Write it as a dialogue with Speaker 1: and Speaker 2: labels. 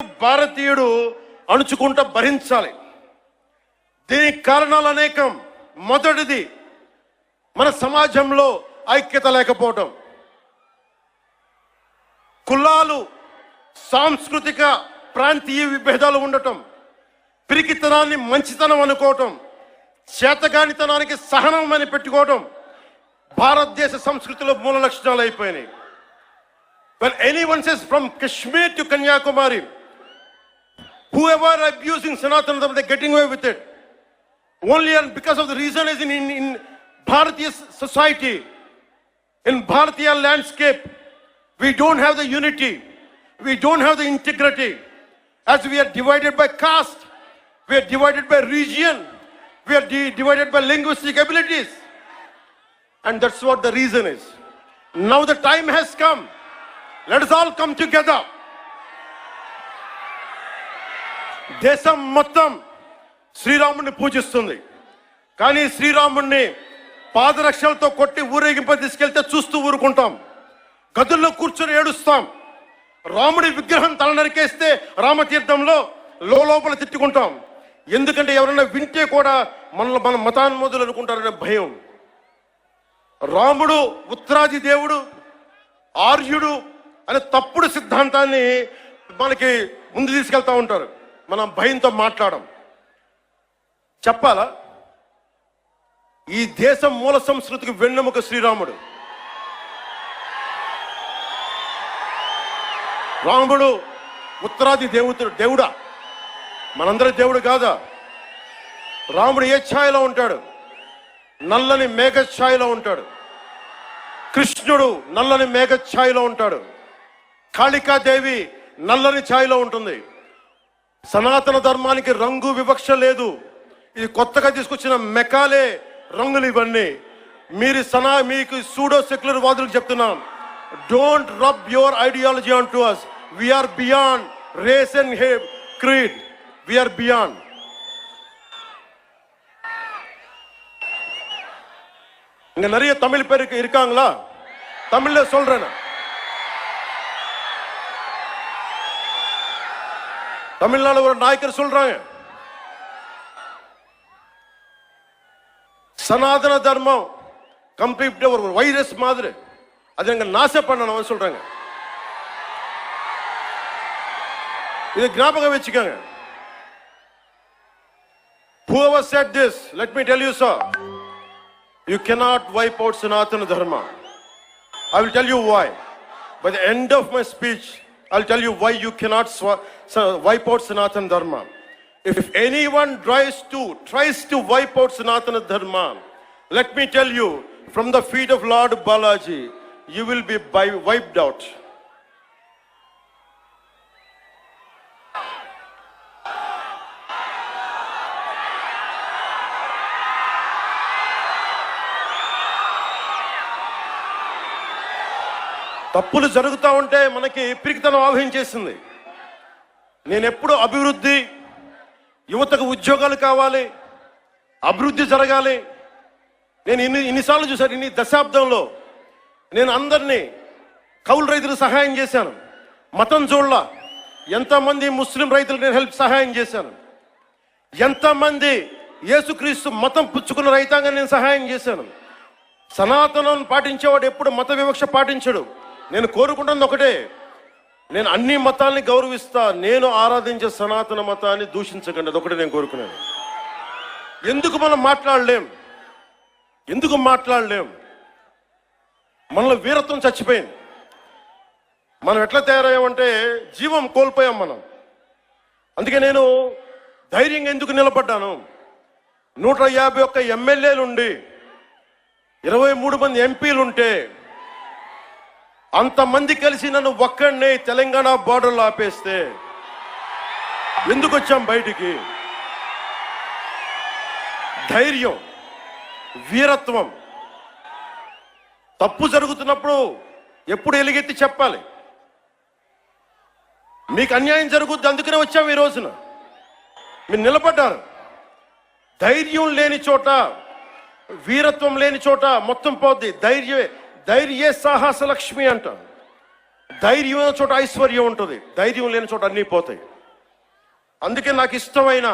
Speaker 1: భారతీయుడు అణుచుకుంటూ భరించాలి. దీనికి కారణాలు అనేకం. మొదటిది, మన సమాజంలో ఐక్యత లేకపోవటం. కులాలు, సాంస్కృతిక ప్రాంతీయ విభేదాలు ఉండటం, పిరికితనాన్ని మంచితనం అనుకోవటం, చేతగానితనానికి సహనం అని పెట్టుకోవటం భారతదేశ సంస్కృతిలో మూల లక్షణాలు అయిపోయినాయి. When anyone says from Kashmir to Kanyakumari, whoever abusing Sanatana, they're getting away with it. Only and because of the reason is in Bharatiya society, in Bharatiya landscape, we don't have the unity, we don't have the integrity. As we are divided by caste, we are divided by region, we are divided by linguistic abilities. And that's what the reason is. Now the time has come. Let us all come together. దేశం మొత్తం శ్రీరాముడిని పూజిస్తుంది. కానీ శ్రీరాముడిని పాదరక్షలతో కొట్టి ఊరేగింప తీసుకెళ్తే చూస్తూ ఊరుకుంటాం. గదుల్లో కూర్చొని ఏడుస్తాం. రాముడి విగ్రహం తల నరికేస్తే రామతీర్థంలో లోపల తిట్టుకుంటాం. ఎందుకంటే ఎవరైనా వింటే కూడా మన మతాన్మోదులు అనుకుంటారనే భయం. రాముడు ఉత్తరాది దేవుడు, ఆర్యుడు అనే తప్పుడు సిద్ధాంతాన్ని మనకి ముందు తీసుకెళ్తా ఉంటారు. మనం భయంతో మాట్లాడడం. చెప్పాలా, ఈ దేశం మూల సంస్కృతికి వెన్నెముక శ్రీరాముడు. రాముడు ఉత్తరాది దేవుడా, మనందరి దేవుడు కాదా? రాముడు ఏ ఛాయలో ఉంటాడు? నల్లని మేఘ ఛాయలో ఉంటాడు. కృష్ణుడు నల్లని మేఘ ఛాయలో ఉంటాడు. కాళికాదేవి నల్లని ఛాయలో ఉంటుంది. సనాతన ధర్మానికి రంగు వివక్ష లేదు. ఇది కొత్తగా తీసుకొచ్చిన మెకాలే రంగులు ఇవన్నీ. మీకు సూడో సెక్యులర్ వాదులకు చెప్తున్నాం, don't rub your ideology on to us. We are beyond race and creed. We are beyond. இங்க நிறைய தமிழ் பேர் இருக்காங்களா? தமிழ்ல சொல்றேன். தமிழ்நாடு ஒரு நாயக்கர் சொல்றாங்க, சனாதன தர்மம் கம்ப்ளீட் ஒரு வைரஸ் மாதிரி, அது எங்க நாசம் பண்ணணும் சொல்றாங்க. இது ஞாபகம் வச்சுக்கோங்க. Whoever said this, let me tell you sir, you cannot wipe out Sanatana Dharma. I will tell you why. By the end of my speech, I'll tell you why you cannot wipe out Sanatana Dharma. If anyone tries to wipe out Sanatana Dharma, let me tell you, from the feet of Lord Balaji, you will be wiped out. తప్పులు జరుగుతూ ఉంటే మనకి పిరికితనం ఆవహించేసింది. నేను ఎప్పుడు అభివృద్ధి, యువతకు ఉద్యోగాలు కావాలి, అభివృద్ధి జరగాలి. నేను ఇన్నిసార్లు చూశాను. ఇన్ని దశాబ్దంలో నేను అందరినీ కౌలు రైతులకు సహాయం చేశాను. మతం చూడలా. ఎంతమంది ముస్లిం రైతులకు నేను సహాయం చేశాను. ఎంతమంది యేసుక్రీస్తు మతం పుచ్చుకున్న రైతాంగాన్ని నేను సహాయం చేశాను. సనాతనం పాటించేవాడు ఎప్పుడు మత వివక్ష పాటించడు. నేను కోరుకుంటున్నది ఒకటే, నేను అన్ని మతాల్ని గౌరవిస్తా, నేను ఆరాధించే సనాతన మతాన్ని దూషించకండి. అదొకటే నేను కోరుకున్నాను. ఎందుకు మనం మాట్లాడలేం? మనలో వీరత్వం చచ్చిపోయింది. మనం ఎట్లా తయారయ్యామంటే జీవం కోల్పోయాం మనం. అందుకే నేను ధైర్యంగా ఎందుకు నిలబడ్డాను? 151 ఎమ్మెల్యేలుండి 23 మంది ఎంపీలుంటే అంతమంది కలిసి నన్ను ఒక్కడినే తెలంగాణ బార్డర్లో ఆపేస్తే ఎందుకు వచ్చాం బయటికి? ధైర్యం, వీరత్వం. తప్పు జరుగుతున్నప్పుడు ఎప్పుడు ఎలుగెత్తి చెప్పాలి. మీకు అన్యాయం జరుగుద్ది, అందుకనే వచ్చాం ఈ రోజున. మీరు నిలబడ్డారు. ధైర్యం లేని చోట, వీరత్వం లేని చోట మొత్తం పోద్ది. ధైర్యే సాహస లక్ష్మి అంట. ధైర్యం చోట ఐశ్వర్యం ఉంటుంది, ధైర్యం లేని చోట అన్నీ పోతాయి. అందుకే నాకు ఇష్టమైన